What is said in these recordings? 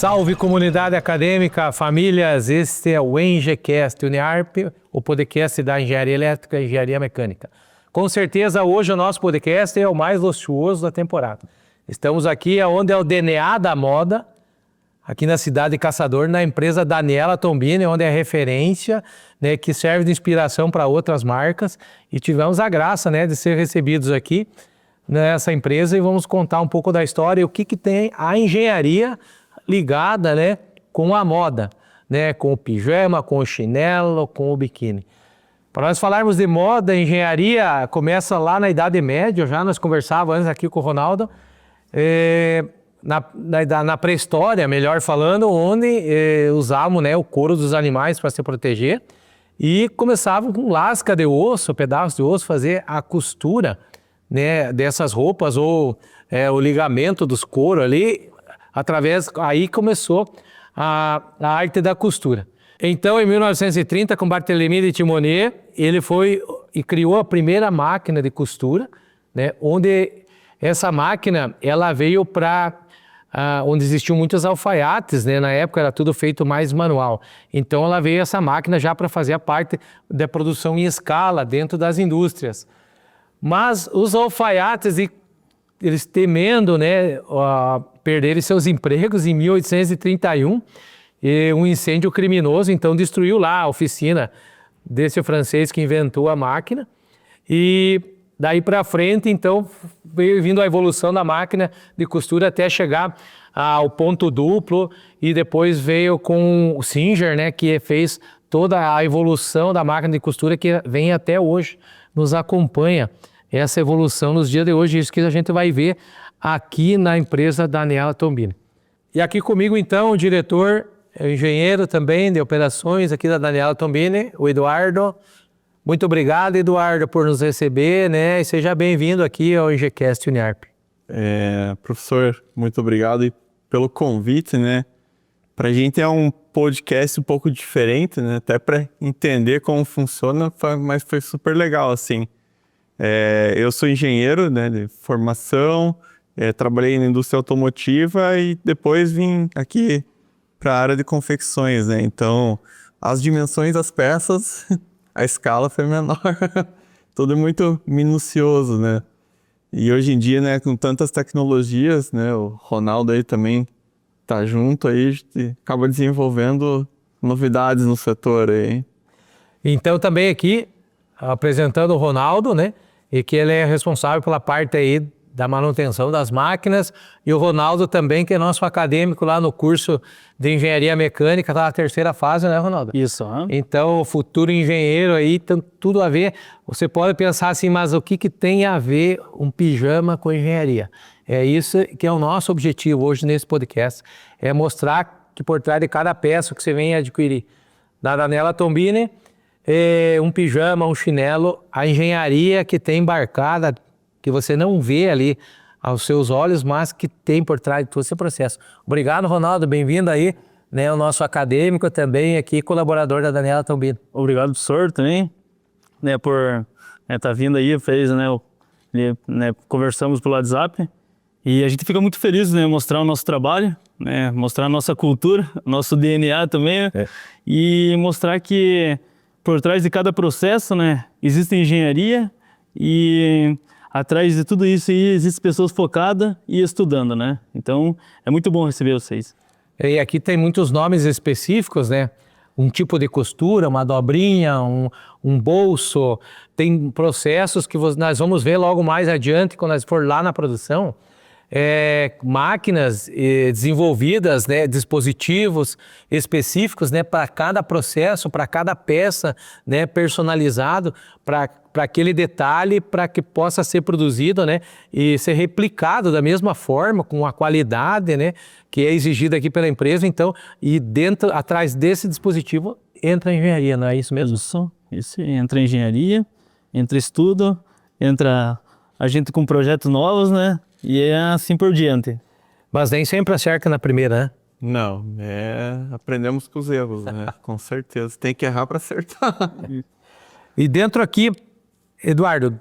Salve comunidade acadêmica, famílias, este é o ENGECast Uniarp, o podcast da Engenharia Elétrica e Engenharia Mecânica. Com certeza hoje o nosso podcast é o mais luxuoso da temporada. Estamos aqui onde é o DNA da moda, aqui na cidade de Caçador, na empresa Daniela Tombini, onde é referência, né, que serve de inspiração para outras marcas. E tivemos a graça, né, de ser recebidos aqui nessa empresa e vamos contar um pouco da história e o que tem a engenharia ligada, né, com a moda, né, com o pijama, com o chinelo, com o biquíni. Para nós falarmos de moda, engenharia começa lá na Idade Média, já nós conversávamos antes aqui com o Ronaldo, na pré-história, melhor falando, onde usavam, né, o couro dos animais para se proteger e começavam com lasca de osso, pedaços de osso, fazer a costura, né, dessas roupas ou o ligamento dos couros ali. Aí começou a arte da costura. Então, em 1930, com Barthélemy de Thimonier, ele foi e criou a primeira máquina de costura, né, onde essa máquina ela veio para onde existiam muitos alfaiates, né, na época era tudo feito mais manual. Então, ela veio essa máquina já para fazer a parte da produção em escala dentro das indústrias. Mas os alfaiates, eles temendo, né, perderem seus empregos em 1831, e um incêndio criminoso então destruiu lá a oficina desse francês que inventou a máquina. E daí para frente, então, veio vindo a evolução da máquina de costura até chegar ao ponto duplo e depois veio com o Singer, né, que fez toda a evolução da máquina de costura que vem até hoje, nos acompanha essa evolução nos dias de hoje, isso que a gente vai ver aqui na empresa Daniela Tombini. E aqui comigo então o diretor, o engenheiro também de operações aqui da Daniela Tombini, o Eduardo. Muito obrigado, Eduardo, por nos receber, né? E seja bem-vindo aqui ao ENGECast Uniarp. Professor, muito obrigado pelo convite, né? Para a gente é um podcast um pouco diferente, né? Até para entender como funciona, mas foi super legal, assim. Eu sou engenheiro, né, de formação, trabalhei na indústria automotiva e depois vim aqui para a área de confecções, né? Então, as dimensões das peças, a escala foi menor, tudo muito minucioso, né? E hoje em dia, né, com tantas tecnologias, né, o Ronaldo aí também tá junto aí, a gente acaba desenvolvendo novidades no setor aí. Então, também aqui, apresentando o Ronaldo, né, e que ele é responsável pela parte aí da manutenção das máquinas, e o Ronaldo também, que é nosso acadêmico lá no curso de Engenharia Mecânica, tá na terceira fase, né, Ronaldo? Isso. Então, o futuro engenheiro aí tem tudo a ver. Você pode pensar assim, mas o que tem a ver um pijama com engenharia? É isso que é o nosso objetivo hoje nesse podcast, é mostrar que por trás de cada peça que você vem adquirir da Daniela Tombini, um pijama, um chinelo, a engenharia que tem embarcada, que você não vê ali aos seus olhos, mas que tem por trás de todo esse processo. Obrigado, Ronaldo, bem-vindo aí, né, o nosso acadêmico também aqui, colaborador da Daniela Tombini. Obrigado, professor, também, né, por tá vindo aí, conversamos pelo WhatsApp e a gente fica muito feliz, né, mostrar o nosso trabalho, né, mostrar a nossa cultura, nosso DNA também, e mostrar que por trás de cada processo, né, existe engenharia e atrás de tudo isso aí existem pessoas focadas e estudando, né? Então, é muito bom receber vocês. E aqui tem muitos nomes específicos, né? Um tipo de costura, uma dobrinha, um bolso. Tem processos que nós vamos ver logo mais adiante, quando nós for lá na produção. Máquinas desenvolvidas, né, dispositivos específicos, né, para cada processo, para cada peça, né, personalizado, para aquele detalhe, para que possa ser produzido, né, e ser replicado da mesma forma, com a qualidade, né, que é exigida aqui pela empresa. Então, e atrás desse dispositivo entra a engenharia, não é isso mesmo? Isso, entra a engenharia, entra estudo, entra a gente com projetos novos, né? E é assim por diante. Mas nem sempre acerta na primeira, né? Não, aprendemos com os erros, né? Com certeza. Tem que errar para acertar. E dentro aqui, Eduardo,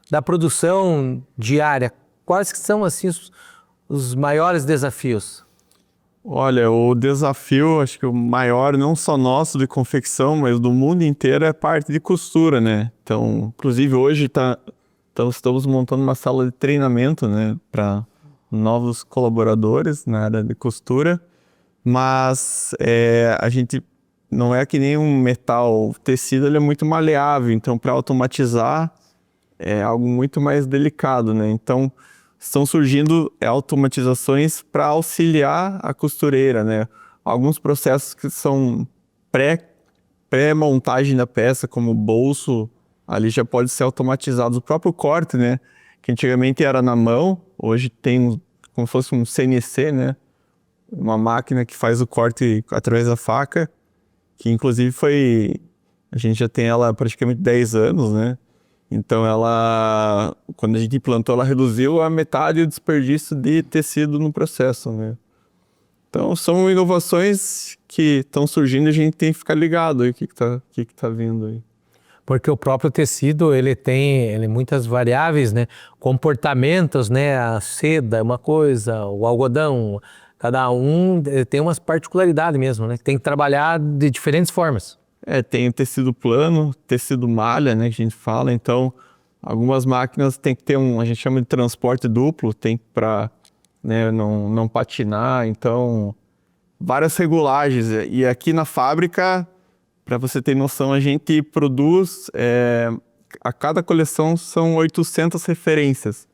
da produção diária, quais que são assim os maiores desafios? Olha, o desafio, acho que o maior, não só nosso de confecção, mas do mundo inteiro, é a parte de costura, né? Então, inclusive hoje estamos montando uma sala de treinamento, né, para novos colaboradores na área de costura, mas a gente não é que nem um metal, o tecido ele é muito maleável, então para automatizar é algo muito mais delicado, né? Então, estão surgindo automatizações para auxiliar a costureira, né? Alguns processos que são pré-montagem da peça, como o bolso, ali já pode ser automatizado. O próprio corte, né? Que antigamente era na mão, hoje tem como se fosse um CNC, né? Uma máquina que faz o corte através da faca, que inclusive a gente já tem ela há praticamente 10 anos, né? Então quando a gente implantou, ela reduziu a metade o desperdício de tecido no processo, né? Então são inovações que estão surgindo e a gente tem que ficar ligado aí, o que tá vindo aí. Porque o próprio tecido, ele tem muitas variáveis, né? Comportamentos, né? A seda é uma coisa, o algodão, cada um tem umas particularidades mesmo, né? Tem que trabalhar de diferentes formas. Tem o tecido plano, tecido malha, né, que a gente fala. Então, algumas máquinas tem que ter a gente chama de transporte duplo, tem para, né, não patinar. Então, várias regulagens. E aqui na fábrica, para você ter noção, a gente produz, a cada coleção são 800 referências.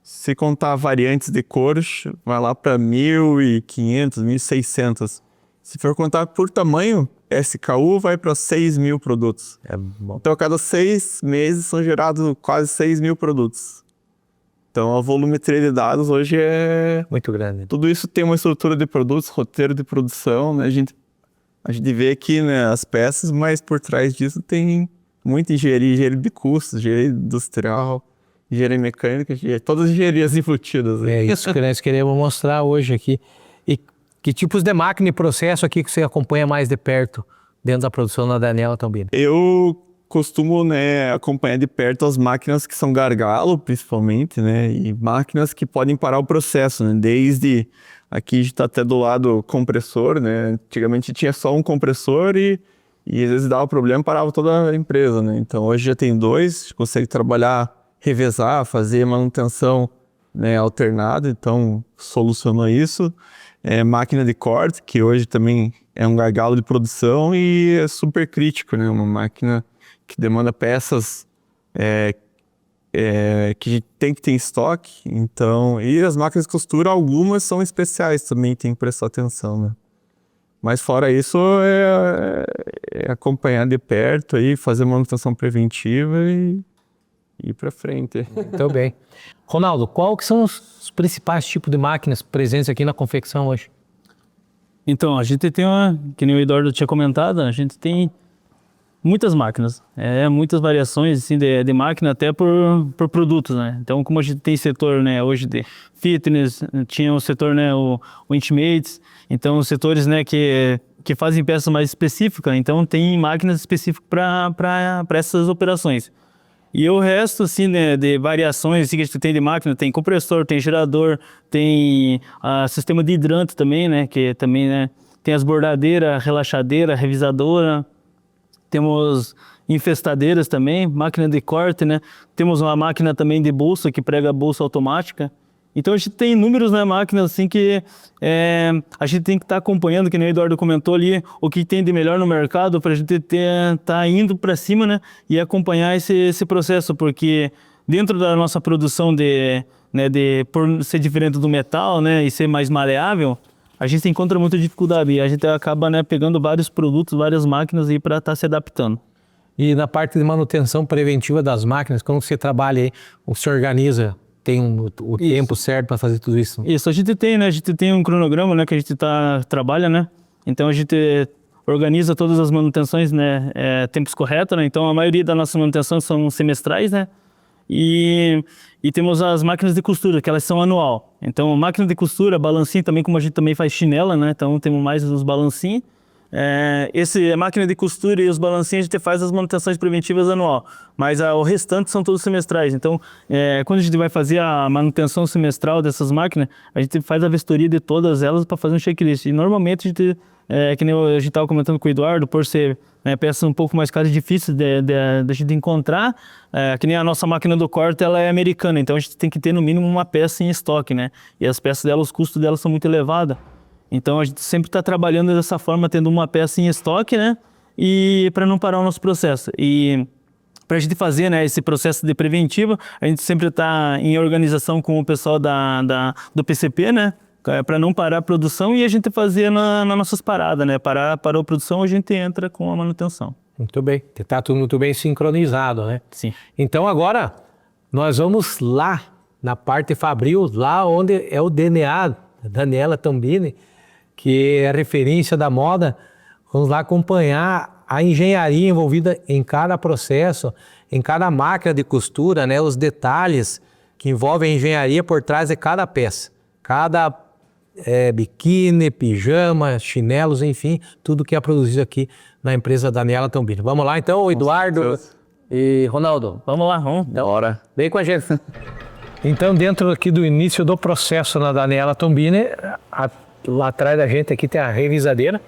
Se contar variantes de cores, vai lá para 1.500, 1.600. Se for contar por tamanho, SKU vai para 6.000 produtos. Então, a cada 6 meses são gerados quase 6.000 produtos. Então, a volumetria de dados hoje é muito grande. Tudo isso tem uma estrutura de produtos, roteiro de produção, né? A gente vê aqui, né, as peças, mas por trás disso tem muita engenharia de custos, engenharia industrial, engenharia mecânica, todas as engenharias embutidas. É isso que nós queremos mostrar hoje aqui. E que tipos de máquina e processo aqui que você acompanha mais de perto dentro da produção da Daniela Tombini? Eu costumo, né, acompanhar de perto as máquinas que são gargalo, principalmente, né, e máquinas que podem parar o processo, né, desde aqui a gente está até do lado compressor, né, antigamente tinha só um compressor e às vezes dava problema, parava toda a empresa, né, então hoje já tem 2, consegue trabalhar, revezar, fazer manutenção, né, alternada, então solucionou isso. Máquina de corte, que hoje também é um gargalo de produção e é super crítico, né? Uma máquina que demanda peças que a gente tem que ter em estoque. Então, e as máquinas de costura, algumas são especiais também, tem que prestar atenção, né? Mas fora isso, é acompanhar de perto aí, fazer manutenção preventiva e ir para frente. Muito bem. Ronaldo, qual que são os principais tipos de máquinas presentes aqui na confecção hoje? Então, a gente tem que nem o Eduardo tinha comentado, a gente tem muitas máquinas, muitas variações assim, de máquina até por produtos, né? Então, como a gente tem setor, né, hoje de fitness, tinha o setor, né, o Intimates, então os setores, né, que fazem peças mais específicas, então tem máquinas específicas para essas operações. E o resto, assim, né, de variações assim, que a gente tem de máquina, tem compressor, tem gerador, tem sistema de hidrante também, né, que também, né, tem as bordadeiras, relaxadeira, revisadora, temos infestadeiras também, máquina de corte, né, temos uma máquina também de bolsa que prega a bolsa automática. Então a gente tem inúmeras, né, máquinas assim que a gente tem que estar acompanhando, que nem o Eduardo comentou ali, o que tem de melhor no mercado para a gente tá indo para cima, né, e acompanhar esse processo, porque dentro da nossa produção por ser diferente do metal, né, e ser mais maleável, a gente encontra muita dificuldade e a gente acaba, né, pegando vários produtos, várias máquinas aí para estar se adaptando. E na parte de manutenção preventiva das máquinas, como você trabalha aí, ou se organiza? Tem o tempo certo para fazer tudo isso? Isso, a gente tem, né? A gente tem um cronograma, né? Que a gente trabalha, né? Então a gente organiza todas as manutenções, né? Tempos corretos, né? Então a maioria das nossas manutenções são semestrais, né? E temos as máquinas de costura, que elas são anual. Então máquina de costura, balancinho também, como a gente também faz chinela, né? Então temos mais os balancinhos, A máquina de costura e os balancinhos a gente faz as manutenções preventivas anual, mas o restante são todos semestrais. Então, quando a gente vai fazer a manutenção semestral dessas máquinas, a gente faz a vistoria de todas elas para fazer um checklist. E normalmente a gente, que nem a gente estava comentando com o Eduardo, por ser peças um pouco mais caras e difíceis de gente encontrar, que nem a nossa máquina do corte, ela é americana, então a gente tem que ter no mínimo uma peça em estoque, né? E as peças dela, os custos delas são muito elevados. Então a gente sempre está trabalhando dessa forma, tendo uma peça em estoque, né? E para não parar o nosso processo. E para a gente fazer, né, esse processo de preventivo, a gente sempre está em organização com o pessoal do PCP, né? Para não parar a produção e a gente fazer nas nossas paradas, né? Parou a produção, a gente entra com a manutenção. Muito bem, está tudo muito bem sincronizado, né? Sim. Então agora nós vamos lá na parte fabril, lá onde é o DNA da Daniela Tombini, que é a referência da moda. Vamos lá acompanhar a engenharia envolvida em cada processo, em cada máquina de costura, né? Os detalhes que envolvem a engenharia por trás de cada peça. Cada biquíni, pijama, chinelos, enfim, tudo que é produzido aqui na empresa Daniela Tombini. Vamos lá então, Eduardo e Ronaldo. Vamos lá, vamos. Bora. Vem com a gente. Então, dentro aqui do início do processo na Daniela Tombini, lá atrás da gente aqui tem a revisadeira.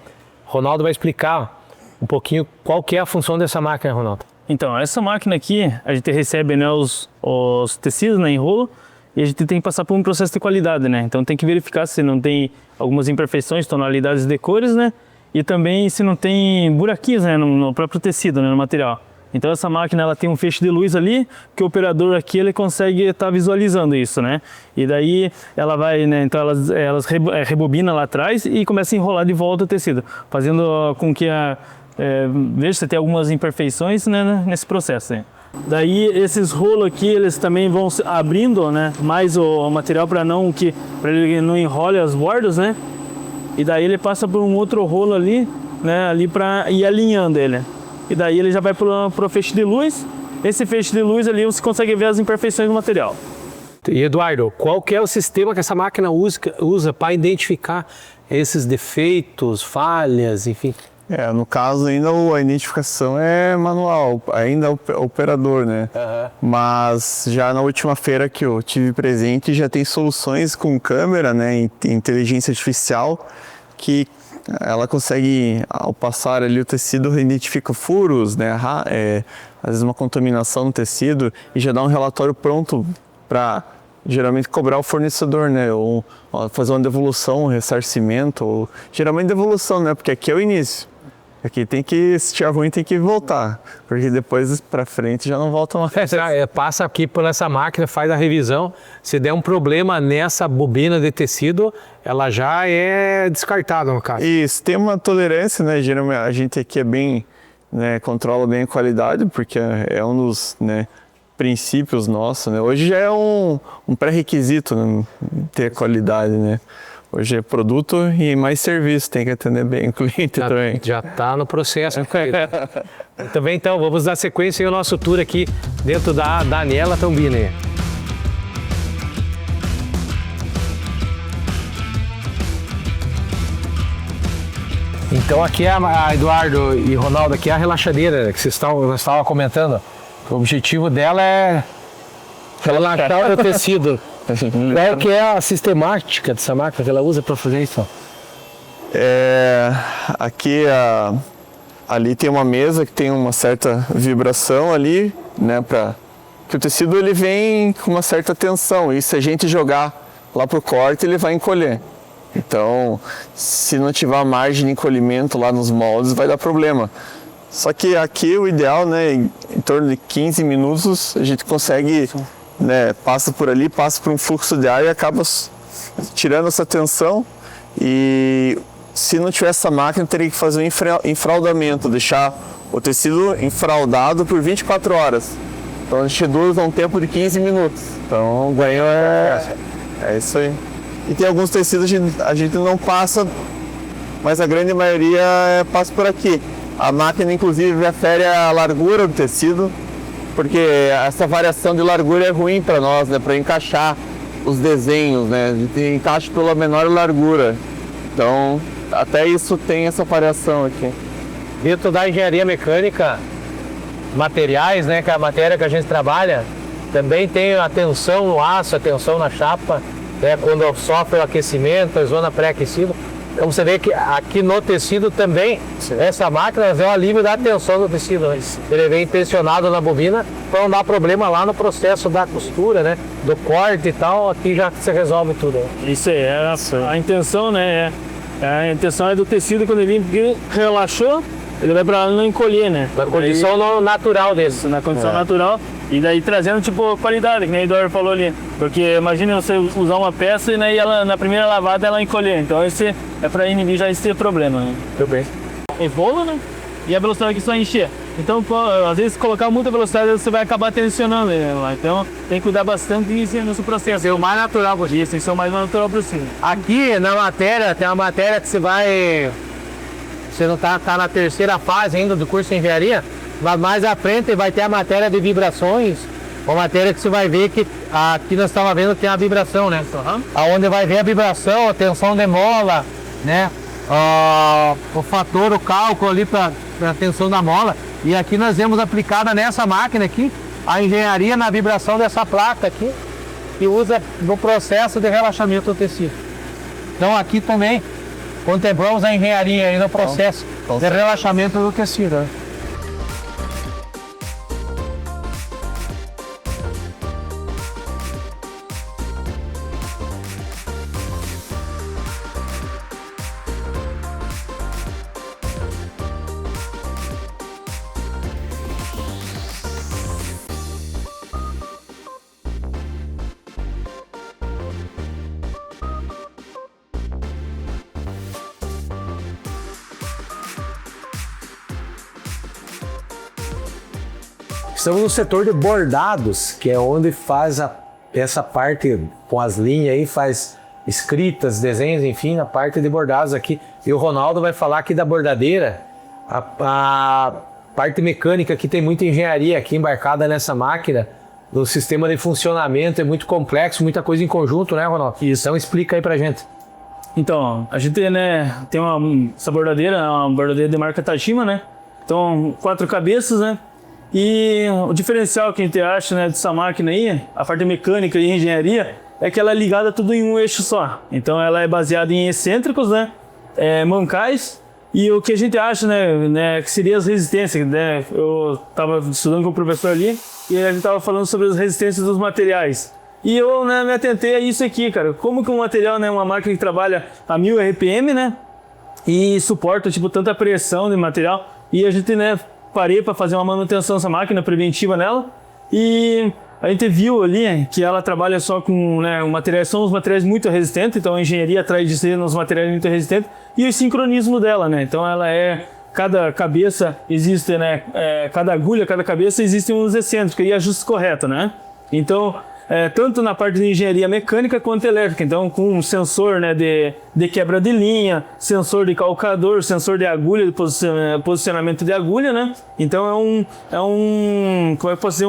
Ronaldo vai explicar um pouquinho qual que é a função dessa máquina, Ronaldo. Então, essa máquina aqui, a gente recebe, né, os tecidos, né, em rolo, e a gente tem que passar por um processo de qualidade, né? Então tem que verificar se não tem algumas imperfeições, tonalidades de cores, né? E também se não tem buraquinhos, né, no próprio tecido, né, no material. Então essa máquina, ela tem um feixe de luz ali, que o operador aqui, ele consegue estar visualizando isso, né? E daí ela vai, né, então elas rebobinam lá atrás e começa a enrolar de volta o tecido, fazendo com que veja se tem algumas imperfeições, né, nesse processo, né? Daí esses rolos aqui, eles também vão abrindo, né, mais o material para ele não enrole as bordas, né? E daí ele passa por um outro rolo ali, né, ali para ir alinhando ele. E daí ele já vai pro feixe de luz. Esse feixe de luz ali você consegue ver as imperfeições do material. E Eduardo, qual que é o sistema que essa máquina usa para identificar esses defeitos, falhas, enfim? No caso ainda a identificação é manual, ainda o operador, né? Mas já na última feira que eu tive presente já tem soluções com câmera, né, inteligência artificial, que ela consegue, ao passar ali o tecido, identifica furos, né, às vezes uma contaminação no tecido, e já dá um relatório pronto para geralmente cobrar o fornecedor, né, ou fazer uma devolução, um ressarcimento, ou geralmente devolução, né, porque aqui é o início. Aqui se tiver ruim, tem que voltar, porque depois para frente já não volta mais. Passa aqui por essa máquina, faz a revisão. Se der um problema nessa bobina de tecido, ela já é descartada no caso. Isso, tem uma tolerância, né? Geralmente a gente aqui é bem, né, controla bem a qualidade, porque é um dos, né, princípios nossos, né? Hoje já é um pré-requisito, né, ter qualidade, né? Hoje é produto e mais serviço, tem que atender bem o cliente também. Já está no processo. Também então, vamos dar sequência ao nosso tour aqui dentro da Daniela Tombini. Então aqui é Eduardo e Ronaldo, aqui é a relaxadeira que vocês estavam comentando. O objetivo dela é relaxar o tecido. Qual que é a sistemática dessa máquina que ela usa para fazer isso? Aqui ali tem uma mesa que tem uma certa vibração ali, né, para que o tecido ele vem com uma certa tensão, e se a gente jogar lá pro corte ele vai encolher. Então, se não tiver margem de encolhimento lá nos moldes, vai dar problema. Só que aqui o ideal, né, em torno de 15 minutos a gente consegue, né, passa por ali, passa por um fluxo de ar e acaba tirando essa tensão. E se não tiver essa máquina, teria que fazer um enfraudamento, deixar o tecido enfraudado por 24 horas. Então a gente reduz a um tempo de 15 minutos. Então o ganho é isso aí. E tem alguns tecidos que a gente não passa, mas a grande maioria passa por aqui. A máquina inclusive refere a largura do tecido, porque essa variação de largura é ruim para nós, né, para encaixar os desenhos, né, a gente encaixa pela menor largura. Então até isso tem essa variação aqui. Dentro da engenharia mecânica, materiais, né, que é a matéria que a gente trabalha, também tem a tensão no aço, a tensão na chapa, né, quando sofre o aquecimento, a zona pré-aquecida. Então você vê que aqui no tecido também, essa máquina é o alívio da tensão do tecido. Né? Ele vem tensionado na bobina para não dar problema lá no processo da costura, né, do corte e tal, aqui já se resolve tudo. Né? Isso aí, a intenção, né? A intenção é do tecido, quando ele relaxou, ele vai para não encolher, né? Na condição natural dele. Na condição natural. E daí trazendo, tipo, qualidade, que nem o Eduardo falou ali. Porque imagina você usar uma peça e daí ela, na primeira lavada ela encolher. Então esse é para inibir já esse problema. Né? Muito bem. Evolua, né? E a velocidade que só encher. Então, às vezes, colocar muita velocidade, você vai acabar tensionando ele lá. Então, tem que cuidar bastante disso nesse processo. Ser o mais natural possível. Isso, tem que ser o mais natural possível. Aqui na matéria, tem uma matéria que você vai... Você não tá na terceira fase ainda do curso de engenharia, mas mais à frente vai ter a matéria de vibrações, uma matéria que você vai ver que aqui nós estamos vendo que tem a vibração, né? Aonde vai ver a vibração, a tensão de mola, né? O fator, o cálculo ali para a tensão da mola. E aqui nós vemos aplicada nessa máquina aqui, a engenharia na vibração dessa placa aqui, que usa no processo de relaxamento do tecido. Então aqui também contemplamos a engenharia aí no processo de relaxamento do tecido. Né? Estamos no setor de bordados, que é onde faz essa parte com as linhas aí, faz escritas, desenhos, enfim, a parte de bordados aqui. E o Ronaldo vai falar aqui da bordadeira, a parte mecânica, que tem muita engenharia aqui embarcada nessa máquina. O sistema de funcionamento é muito complexo, muita coisa em conjunto, né, Ronaldo? Isso. Então explica aí pra gente. Então, a gente, né, tem essa bordadeira, uma bordadeira de marca Tajima, né? Então, 4 cabeças, né? E o diferencial que a gente acha, né, dessa máquina aí, a parte mecânica e engenharia, é que ela é ligada tudo em um eixo só. Então ela é baseada em excêntricos, né, mancais, e o que a gente acha, né, que seria as resistências, né? Eu estava estudando com o professor ali e a gente estava falando sobre as resistências dos materiais. E eu, né, me atentei a isso aqui, cara. Como que um material, né, uma máquina que trabalha a 1000 RPM, né, e suporta tipo tanta pressão de material, e a gente, né, parei para fazer uma manutenção dessa máquina preventiva nela, e a gente viu ali que ela trabalha só com, né, são os materiais muito resistentes, então a engenharia atrás de ser nos materiais muito resistentes, e o sincronismo dela, né? Então ela cada cabeça existe, né, cada agulha, cada cabeça existem uns excêntricos e ajustes corretos, né? Então, tanto na parte de engenharia mecânica quanto elétrica, então com um sensor, né, de quebra de linha, sensor de calcador, sensor de agulha, de posicionamento de agulha, né? Então como é que pode ser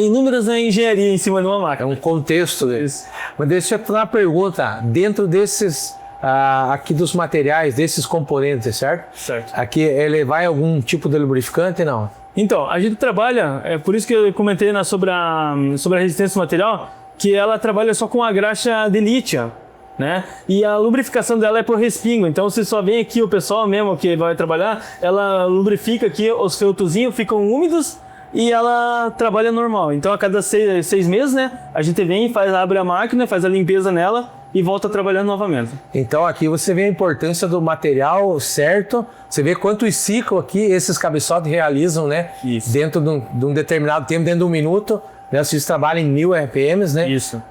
inúmeras, né, engenharia em cima de uma máquina. É um contexto deles. Mas deixa eu te fazer uma pergunta, dentro desses, aqui dos materiais, desses componentes, certo? Certo. Aqui ele vai algum tipo de lubrificante, não? Então, a gente trabalha, por isso que eu comentei, né, sobre a resistência do material, que ela trabalha só com a graxa de lítio, né? E a lubrificação dela é por respingo, então você só vem aqui, o pessoal mesmo que vai trabalhar, ela lubrifica aqui, os feltozinhos ficam úmidos e ela trabalha normal. Então a cada 6 meses, né, a gente vem, abre a máquina, faz a limpeza nela e volta trabalhando novamente. Então aqui você vê a importância do material certo, você vê quantos ciclos aqui esses cabeçotes realizam, né? Isso. Dentro de um determinado tempo, dentro de 1 minuto, né? Vocês trabalham em 1000 RPMs, né? Isso.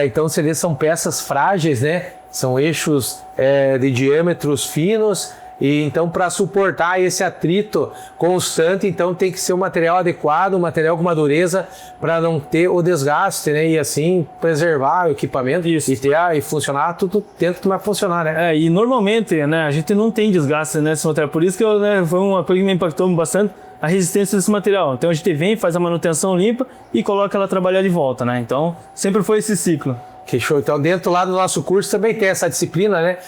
Então você vê, são peças frágeis, né? São eixos de diâmetros finos. E então, para suportar esse atrito constante, então tem que ser um material adequado, um material com uma dureza para não ter o desgaste, né? E assim preservar o equipamento. Isso. E funcionar tudo dentro que vai funcionar, né? E normalmente, né, a gente não tem desgaste nesse material, por isso que foi uma coisa que me impactou bastante, a resistência desse material. Então a gente vem, faz a manutenção limpa e coloca ela trabalhar de volta, né? Então sempre foi esse ciclo. Que show. Então, dentro lá do nosso curso também tem essa disciplina, né?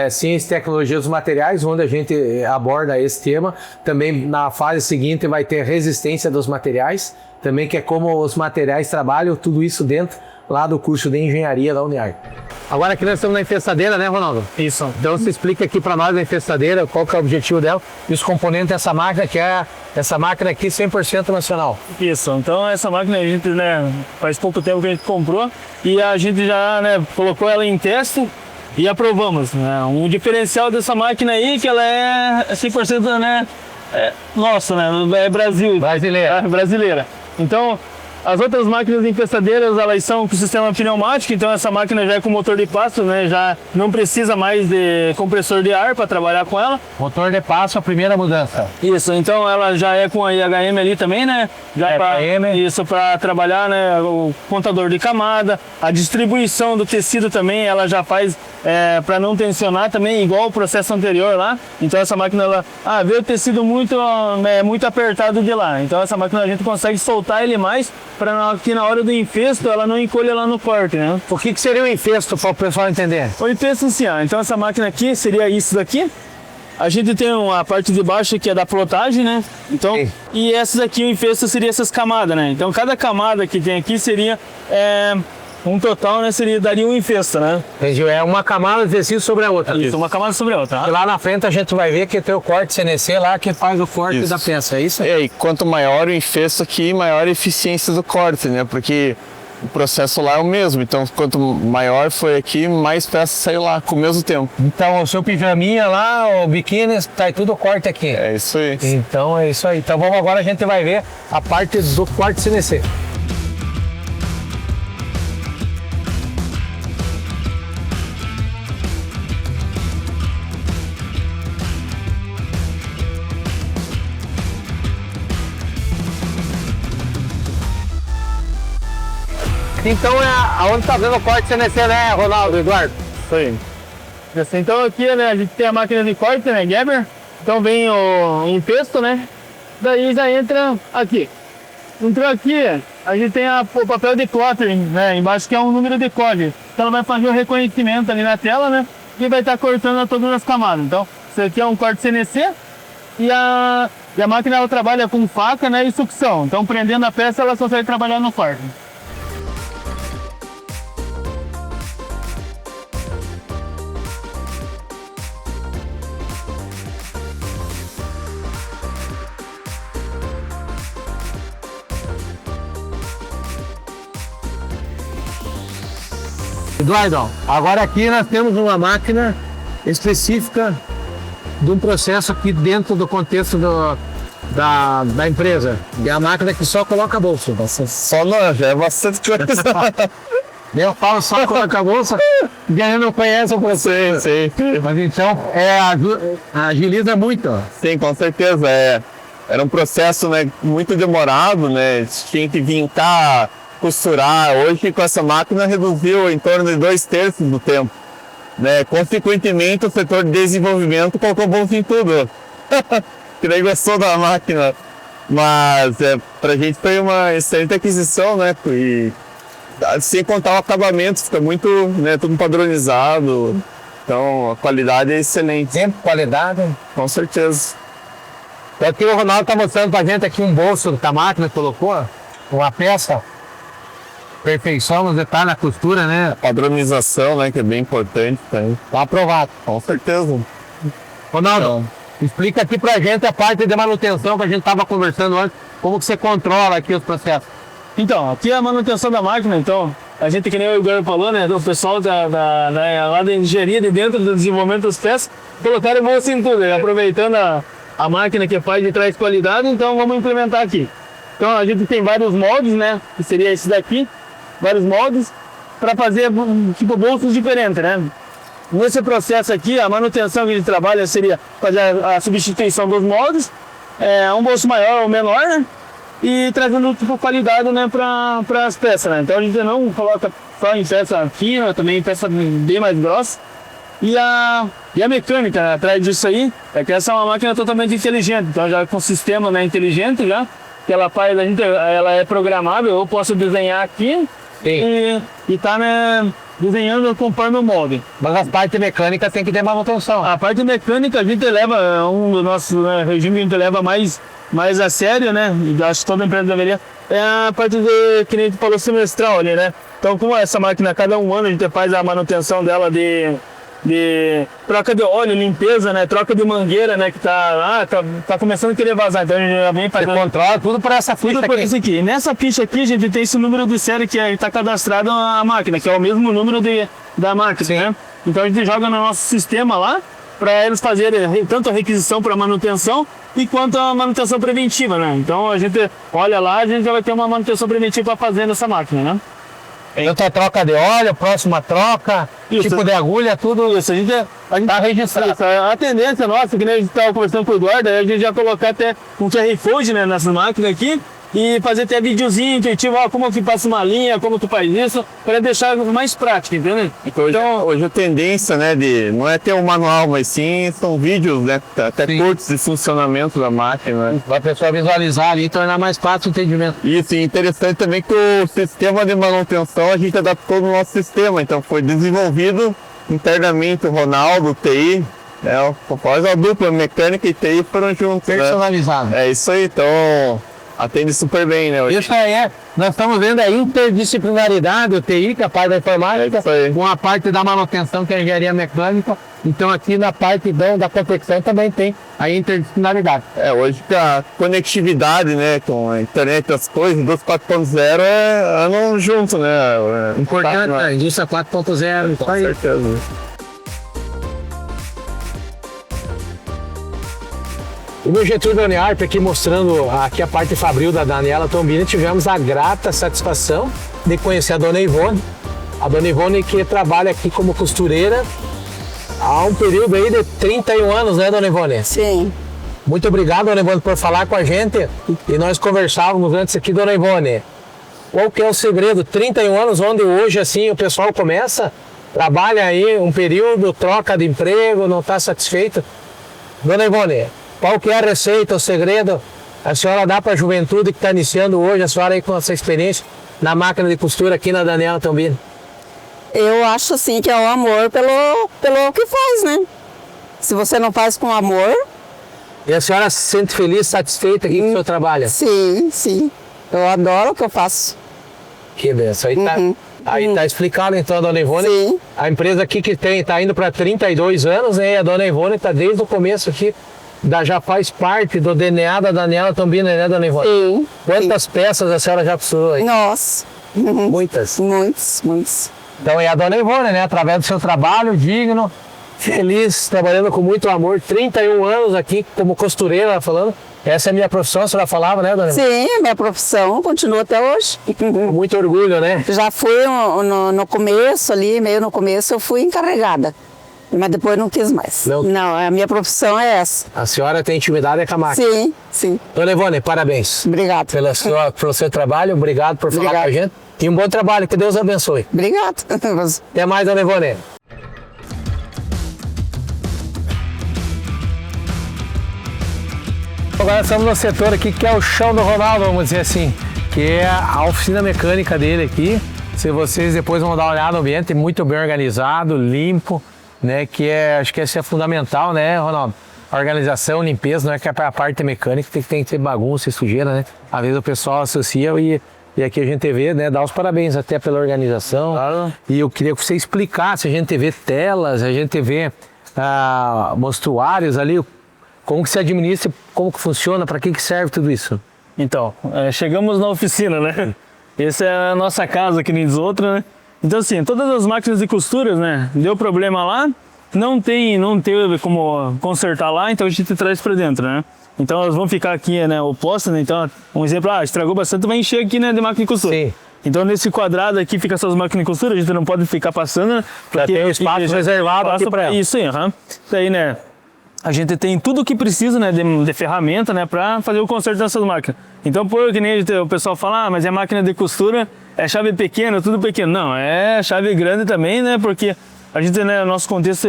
Ciência e Tecnologia dos Materiais, onde a gente aborda esse tema. Também na fase seguinte vai ter resistência dos materiais, também que é como os materiais trabalham, tudo isso dentro lá do curso de Engenharia da Uniar. Agora aqui nós estamos na infestadeira, né, Ronaldo? Isso. Então você explica aqui para nós a infestadeira, qual que é o objetivo dela e os componentes dessa máquina, que é essa máquina aqui 100% nacional. Isso, então essa máquina a gente, né, faz pouco tempo que a gente comprou e a gente já, né, colocou ela em teste e aprovamos, né? Um diferencial dessa máquina aí que ela é 100%, né, nossa, né, é brasileira. Então, as outras máquinas infestadeiras, elas são com sistema pneumático, então essa máquina já é com motor de passo, né? Já não precisa mais de compressor de ar para trabalhar com ela. Motor de passo, a primeira mudança. Isso, então ela já é com a IHM ali também, né? Já isso para trabalhar, né? O contador de camada, a distribuição do tecido também, ela já faz para não tensionar também, igual o processo anterior lá. Então essa máquina, ela vê o tecido muito apertado de lá. Então essa máquina a gente consegue soltar ele mais para que na hora do infesto ela não encolha lá no corte, né? O que seria o infesto para o pessoal entender? O infesto, assim, então essa máquina aqui seria isso daqui. A gente tem a parte de baixo que é da plotagem, né? Então, e essas aqui, o infesto seria essas camadas, né? Então cada camada que tem aqui seria um total, né? Daria um infesto, né? Entendi. É uma camada de tecido sobre a outra. Isso, uma camada sobre a outra. E lá na frente a gente vai ver que tem o corte CNC lá que faz o corte da peça, é isso? E quanto maior o infesto aqui, maior a eficiência do corte, né? Porque o processo lá é o mesmo. Então, quanto maior foi aqui, mais peça saiu lá com o mesmo tempo. Então, o seu pijaminha lá, o biquíni, tá tudo corte aqui. É isso aí. Então, é isso aí. Então, vamos agora, a gente vai ver a parte do corte CNC. Então é aonde está vendo o corte CNC, né, Ronaldo, Eduardo? Isso aí. Então aqui, né, a gente tem a máquina de corte, né, Gerber. Então vem o infesto, né? Daí já entra aqui. Entrou aqui, a gente tem o papel de plotter, né, embaixo que é um número de código. Então ela vai fazer o reconhecimento ali na tela, né? E vai estar cortando todas as camadas. Então, isso aqui é um corte CNC e a máquina ela trabalha com faca, né, e sucção. Então prendendo a peça ela consegue trabalhar no corte. Eduardo, agora aqui nós temos uma máquina específica de um processo aqui dentro do contexto da empresa. É a máquina que só coloca a bolsa. Só não, já é bastante coisa. Eu falo só coloca a bolsa, e aí não conhece o processo. Sim. Mas então, agiliza muito. Sim, com certeza. Era um processo, né, muito demorado, né? Tinha que vincar, costurar. Hoje, com essa máquina, reduziu em torno de 2/3 do tempo. Né? Consequentemente, o setor de desenvolvimento colocou bolsa em tudo. Que nem gostou da máquina. Mas pra gente foi uma excelente aquisição, né? E sem contar o acabamento, fica muito, né, tudo padronizado. Então a qualidade é excelente. Tempo, qualidade. Com certeza. Aqui o Ronaldo está mostrando pra gente aqui um bolso da máquina que colocou, uma peça. Perfeição nos detalhes, na costura, né? A padronização, né, que é bem importante. Tá aprovado. Com certeza. Ronaldo, explica aqui pra gente a parte de manutenção que a gente estava conversando antes. Como que você controla aqui os processos? Então, aqui é a manutenção da máquina, então, a gente, que nem o Igor falou, né, do pessoal lá da engenharia, de dentro do desenvolvimento das peças, colocaram bolsa em tudo, né, aproveitando a máquina que faz e traz qualidade, então vamos implementar aqui. Então a gente tem vários moldes, né, que seria esse daqui, vários moldes, para fazer tipo bolsos diferentes, né. Nesse processo aqui, a manutenção que a gente trabalha seria fazer a substituição dos moldes, um bolso maior ou menor, né, e trazendo tipo qualidade, né, para as peças, né. Então a gente não coloca só em peça fina, também em peça bem mais grossa. E a mecânica, né, atrás disso aí é que essa é uma máquina totalmente inteligente, então já com sistema, né, inteligente já, que ela faz, ela é programável. Eu posso desenhar aqui e tá, né, desenhando conforme o molde. Mas as partes mecânicas tem que ter manutenção. A parte mecânica a gente leva, um dos nossos, né, regimes que a gente leva mais a sério, né? E acho que toda empresa deveria. É a parte de, que nem a gente falou, semestral ali, né? Então, como essa máquina, cada um ano a gente faz a manutenção dela de troca de óleo, limpeza, né? Troca de mangueira, né? Que tá começando a querer vazar. Então a gente já vem fazendo. Controla tudo por essa ficha Tudo por isso aqui. E nessa ficha aqui a gente tem esse número de série que está cadastrado a máquina, que é o mesmo número da máquina, né? Então a gente joga no nosso sistema lá para eles fazerem tanto a requisição para manutenção e quanto a manutenção preventiva, né? Então a gente olha lá, a gente já vai ter uma manutenção preventiva para fazer nessa máquina, né? Então, troca de óleo, próxima troca, Isso. tipo de agulha, tudo Isso, a gente tá registrado. Isso, a tendência nossa, que nem a gente estava conversando com o Eduardo, é a gente já colocar até um QR Code, né, nessas máquinas aqui e fazer até videozinho intuitivo, ó, como que passa uma linha, como tu faz isso, para deixar mais prático, entendeu? Então, hoje a tendência, né, não é ter um manual, mas sim são vídeos, né, até curtos de funcionamento da máquina, né? Para a pessoa visualizar ali e tornar mais fácil o entendimento. Isso, e interessante também que o sistema de manutenção a gente adaptou no nosso sistema, então foi desenvolvido internamente o Ronaldo, o TI, após a dupla mecânica e TI foram juntos, Personalizado. né? É isso aí, então atende super bem, né? Isso aí nós estamos vendo a interdisciplinaridade, o TI, que é a parte da informática, com a parte da manutenção, que é a engenharia mecânica. Então aqui na parte da confecção também tem a interdisciplinaridade. Hoje a conectividade, né, com a internet das coisas, 4.0 andam junto, né? Importante, a indústria 4.0. Com certeza. O meu Getúlio Uniarp aqui mostrando aqui a parte fabril da Daniela Tombini, tivemos a grata satisfação de conhecer a Dona Ivone. A Dona Ivone que trabalha aqui como costureira há um período aí de 31 anos, né, Dona Ivone? Sim. Muito obrigado, Dona Ivone, por falar com a gente. E nós conversávamos antes aqui, Dona Ivone, qual que é o segredo? 31 anos onde hoje assim o pessoal começa, trabalha aí um período, troca de emprego, não está satisfeito. Dona Ivone, qual que é a receita, o segredo? A senhora dá para a juventude que está iniciando hoje, a senhora aí com essa experiência na máquina de costura aqui na Daniela Tombini? Eu acho assim que é o amor pelo que faz, né? Se você não faz com amor... E a senhora se sente feliz, satisfeita aqui com o seu trabalho? Sim, sim. Eu adoro o que eu faço. Que benção. Aí tá explicado então, Dona Ivone. Sim. A empresa aqui que tá indo para 32 anos, né? E a Dona Ivone está desde o começo aqui. Já faz parte do DNA da Daniela Tombini, né, Dona Ivone? Sim. Quantas peças a senhora já costurou aí? Nossa. Muitas. Muitos. Então é a Dona Ivone, né? Através do seu trabalho digno, feliz, trabalhando com muito amor. 31 anos aqui como costureira, ela falando. Essa é a minha profissão, a senhora falava, né, Dona Ivone? Sim, minha profissão continua até hoje. Com muito orgulho, né? Já fui no começo ali, meio no começo, eu fui encarregada. Mas depois não quis mais. Não, a minha profissão é essa. A senhora tem intimidade com a máquina? Sim, sim. Dona Ivone, parabéns. Obrigada. Pelo seu trabalho, obrigado por falar com a gente. E um bom trabalho, que Deus abençoe. Obrigada. Até mais, Dona Ivone. Agora estamos no setor aqui que é o chão do Ronaldo, vamos dizer assim, que é a oficina mecânica dele aqui. Se vocês depois vão dar uma olhada no ambiente, muito bem organizado, limpo, né? Que acho que isso é fundamental, né, Ronaldo? A organização, limpeza, não é que é a parte mecânica tem que ter bagunça e sujeira, né? Às vezes o pessoal associa e aqui a gente vê, né, dá os parabéns até pela organização. Claro. E eu queria que você explicasse, a gente vê telas, a gente vê mostruários ali, como que se administra, como que funciona, para que serve tudo isso? Então, chegamos na oficina, né? Essa é a nossa casa, que nem diz outra, né? Então assim, todas as máquinas de costuras, né? Deu problema lá, não teve como consertar lá, então a gente traz para dentro, né? Então elas vão ficar aqui, né, opostas, né? Então, um exemplo, estragou bastante, vai encher aqui, né, de máquina de costura. Sim. Então nesse quadrado aqui fica essas máquinas de costura, a gente não pode ficar passando, né? Porque tem um espaço reservado aqui para ela. Isso aí, Daí, né, a gente tem tudo o que precisa, né, de ferramenta, né, para fazer o conserto dessas máquinas. Então, por que nem o pessoal fala, mas é máquina de costura, é chave pequena, tudo pequeno. Não, é chave grande também, né, porque a gente, né, nosso contexto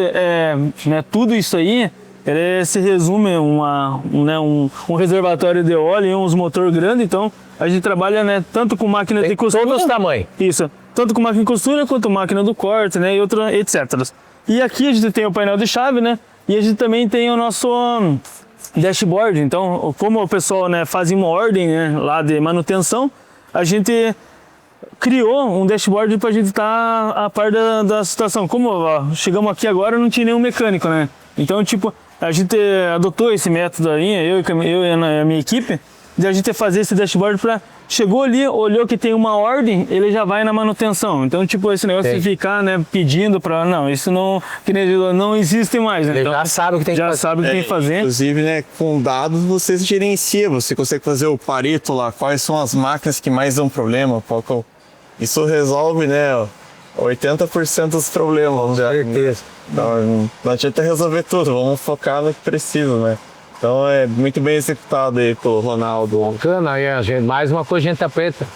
né, tudo isso aí, ele se resume a um reservatório de óleo e uns motor grande, então a gente trabalha, né, tanto com máquina de costura. Todos os tamanhos. Isso. tanto com máquina de costura quanto máquina do corte, né, e outra, etc. E aqui a gente tem o painel de chave, né, e a gente também tem o nosso dashboard. Então, como o pessoal, né, fazia uma ordem, né, lá de manutenção, a gente criou um dashboard para a gente estar a par da situação. Como ó, chegamos aqui agora, não tinha nenhum mecânico, né? Então, tipo, a gente adotou esse método aí, eu e a minha equipe, de a gente fazer esse dashboard para... Chegou ali, olhou que tem uma ordem, ele já vai na manutenção. Então, tipo, esse negócio de ficar, né, pedindo para... Não, isso não, que nem não existe mais, né? Ele então, já sabe o que tem que fazer. Já sabe o que tem que fazer. Inclusive, né, com dados você gerencia, você consegue fazer o Pareto lá, quais são as máquinas que mais dão problema, isso resolve, né, 80% dos problemas. Com certeza. Não adianta resolver tudo, vamos focar no que precisa, né? Então é muito bem executado aí pelo Ronaldo. Bacana, aí, gente, mais uma coisa, gente preta,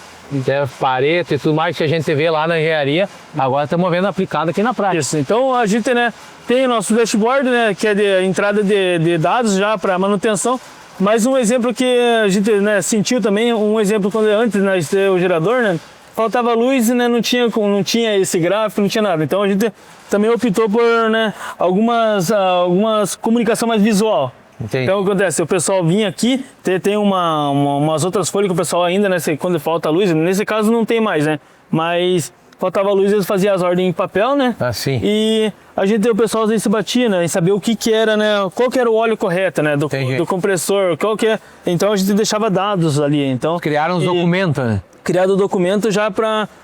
Pareto e tudo mais que a gente vê lá na engenharia, agora estamos vendo aplicado aqui na prática. Isso, então a gente, né, tem o nosso dashboard, né, que é de entrada de dados já para manutenção, mas um exemplo que a gente, né, sentiu também, um exemplo quando antes, né, de ter o gerador, né, faltava luz e, né, não tinha esse gráfico, não tinha nada. Então a gente também optou por, né, algumas comunicação mais visual. Entendi. Então o que acontece? O pessoal vinha aqui, tem umas outras folhas que o pessoal ainda, né, quando falta luz, nesse caso não tem mais, né? Mas faltava luz, eles faziam as ordens em papel, né? Assim. E a gente, o pessoal às vezes se batia, né, em saber o que era, né, qual que era o óleo correto, né, do compressor, qual que é. Então a gente deixava dados ali. Então Criaram os documentos, né? Criado o documento já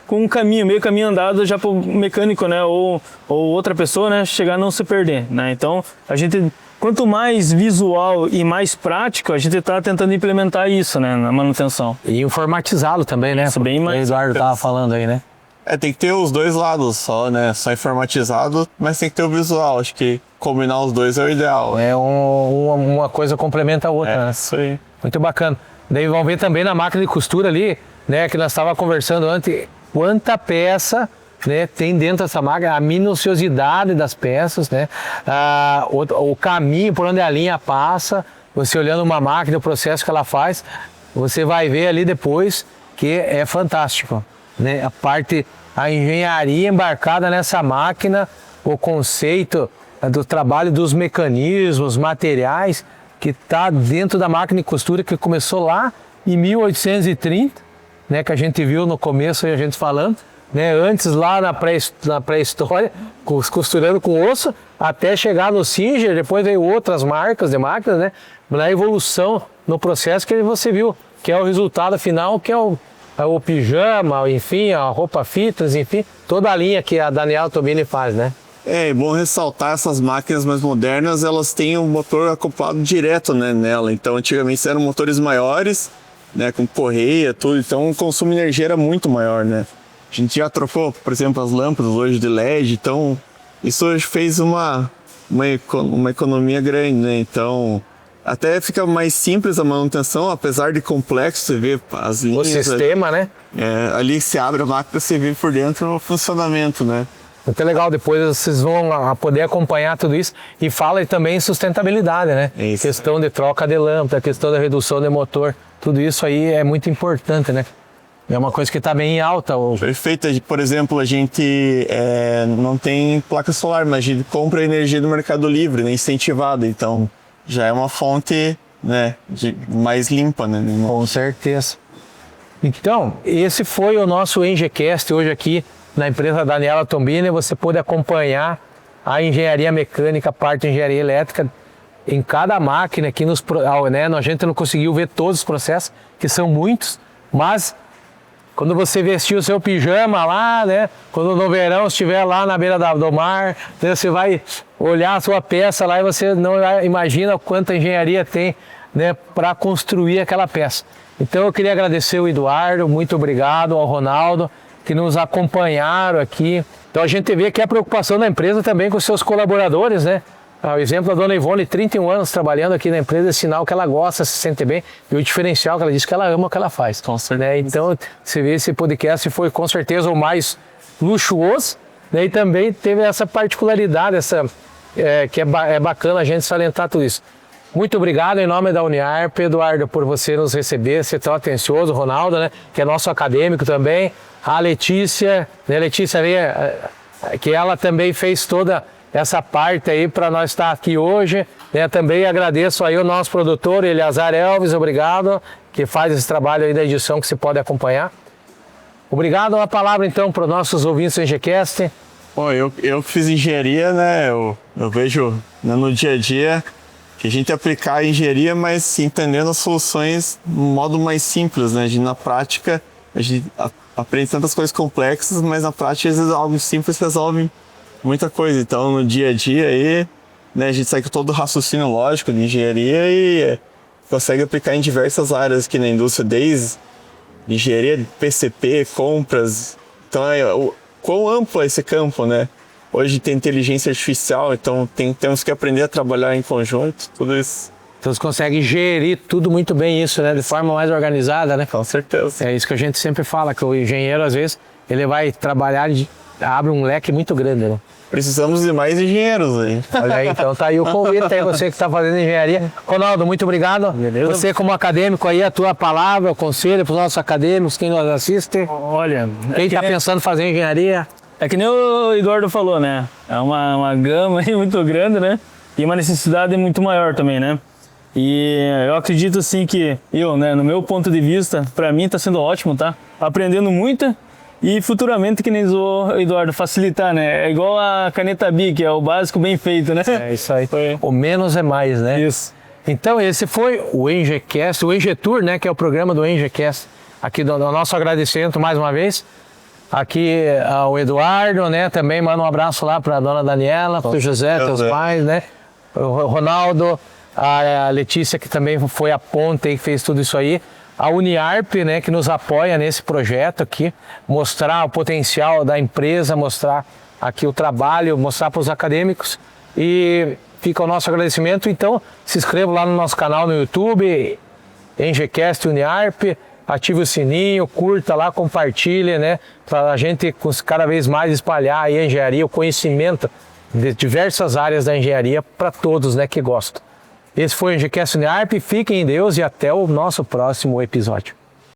com um caminho, meio caminho andado já para o mecânico, né, ou outra pessoa, né, chegar a não se perder, né? Então a gente, quanto mais visual e mais prático, a gente está tentando implementar isso, né, na manutenção. E informatizá-lo também, né? Isso, bem mais... O Eduardo estava falando aí, né? Tem que ter os dois lados só, né? Só informatizado, mas tem que ter o visual. Acho que combinar os dois é o ideal. É uma coisa complementa a outra, né? Isso aí. Muito bacana. Daí vamos ver também na máquina de costura ali, né, que nós estávamos conversando antes, quanta peça, né, tem dentro dessa máquina, a minuciosidade das peças, né, o caminho por onde a linha passa, você olhando uma máquina, o processo que ela faz, você vai ver ali depois que é fantástico, né, a engenharia embarcada nessa máquina, o conceito do trabalho dos mecanismos, materiais, que está dentro da máquina de costura que começou lá em 1830, né, que a gente viu no começo aí a gente falando, né, antes lá na pré-história, costurando com osso, até chegar no Singer, depois veio outras marcas de máquinas, né, na evolução no processo que você viu, que é o resultado final, que é o pijama, enfim, a roupa fitness, enfim, toda a linha que a Daniela Tombini faz, né? É bom ressaltar essas máquinas mais modernas, elas têm um motor acoplado direto, né, nela. Então, antigamente eram motores maiores, né, com correia, tudo. Então, o consumo de energia era muito maior, né? A gente já trocou, por exemplo, as lâmpadas hoje de LED. Então, isso hoje fez uma economia grande, né? Então, até fica mais simples a manutenção, apesar de complexo, você vê as linhas... O sistema, né? Ali se abre a máquina, você vê por dentro o funcionamento, né? Muito legal, depois vocês vão poder acompanhar tudo isso e fala também em sustentabilidade, né? Isso. Questão de troca de lâmpada, questão da redução de motor, tudo isso aí é muito importante, né? É uma coisa que está bem alta. Perfeito. Por exemplo, a gente não tem placa solar, mas a gente compra energia do Mercado Livre, né, incentivada, então já é uma fonte, né, mais limpa, né? Com certeza. Então, esse foi o nosso ENGECast hoje aqui na empresa Daniela Tombini. Você pode acompanhar a engenharia mecânica, a parte de engenharia elétrica em cada máquina aqui né? A gente não conseguiu ver todos os processos, que são muitos, mas quando você vestir o seu pijama lá, né? Quando no verão estiver lá na beira do mar, né? Você vai olhar a sua peça lá e você não imagina quanta engenharia tem, né, para construir aquela peça. Então eu queria agradecer o Eduardo, muito obrigado ao Ronaldo, que nos acompanharam aqui. Então a gente vê que a preocupação da empresa também com os seus colaboradores, né? O exemplo da dona Ivone, 31 anos trabalhando aqui na empresa, é sinal que ela gosta, se sente bem, e o diferencial que ela diz que ela ama o que ela faz. Né? Então, você vê, esse podcast foi com certeza o mais luxuoso, né? E também teve essa particularidade, que é bacana a gente salientar tudo isso. Muito obrigado em nome da Uniarp, Eduardo, por você nos receber, ser tão atencioso, Ronaldo, né, que é nosso acadêmico também, a Letícia, né, Letícia que ela também fez toda essa parte aí para nós estar aqui hoje, né, também agradeço aí o nosso produtor, Eleazar Elves, obrigado, que faz esse trabalho aí da edição que se pode acompanhar. Obrigado, a palavra então para os nossos ouvintes do ENGECast. Bom, eu que fiz engenharia, né, eu vejo, né, no dia a dia que a gente aplicar a engenharia, mas entendendo as soluções de um modo mais simples, né? Na prática, a gente aprende tantas coisas complexas, mas na prática, às vezes, algo simples resolve muita coisa. Então, no dia a dia, aí, né, a gente sai com todo o raciocínio lógico de engenharia e consegue aplicar em diversas áreas aqui na indústria, desde engenharia de PCP, compras. Então, quão amplo é esse campo, né? Hoje tem inteligência artificial, então temos que aprender a trabalhar em conjunto, tudo isso. Então você consegue gerir tudo muito bem isso, né? De forma mais organizada, né? Com certeza. É isso que a gente sempre fala, que o engenheiro, às vezes, ele vai trabalhar, abre um leque muito grande, né? Precisamos de mais engenheiros aí. Olha aí, então tá aí o convite, aí você que está fazendo engenharia. Ronaldo, muito obrigado. Beleza. Você como acadêmico aí, a tua palavra, o conselho para os nossos acadêmicos, quem nos assiste. Olha, Quem está pensando em fazer engenharia. é que nem o Eduardo falou, né? É uma gama aí muito grande, né? E uma necessidade muito maior também, né? E eu acredito assim que né, no meu ponto de vista, para mim tá sendo ótimo, tá? Aprendendo muito e futuramente, que nem o Eduardo, facilitar, né? É igual a caneta Bic, é o básico bem feito, né? É isso aí. O menos é mais, né? Isso. Então esse foi o ENGECast, o ENGETour, né? Que é o programa do ENGECast. Aqui do nosso agradecimento mais uma vez. Aqui ao Eduardo, né? Também manda um abraço lá para a dona Daniela, para o José, teus pais, né? O Ronaldo, a Letícia, que também foi a ponta e fez tudo isso aí. A Uniarp, né? Que nos apoia nesse projeto aqui. Mostrar o potencial da empresa, mostrar aqui o trabalho, mostrar para os acadêmicos. E fica o nosso agradecimento. Então, se inscreva lá no nosso canal no YouTube, ENGECast Uniarp. Ative o sininho, curta lá, compartilhe, né? Para a gente cada vez mais espalhar aí a engenharia, o conhecimento de diversas áreas da engenharia para todos, né, que gostam. Esse foi o ENGECast Uniarp. Fiquem em Deus e até o nosso próximo episódio.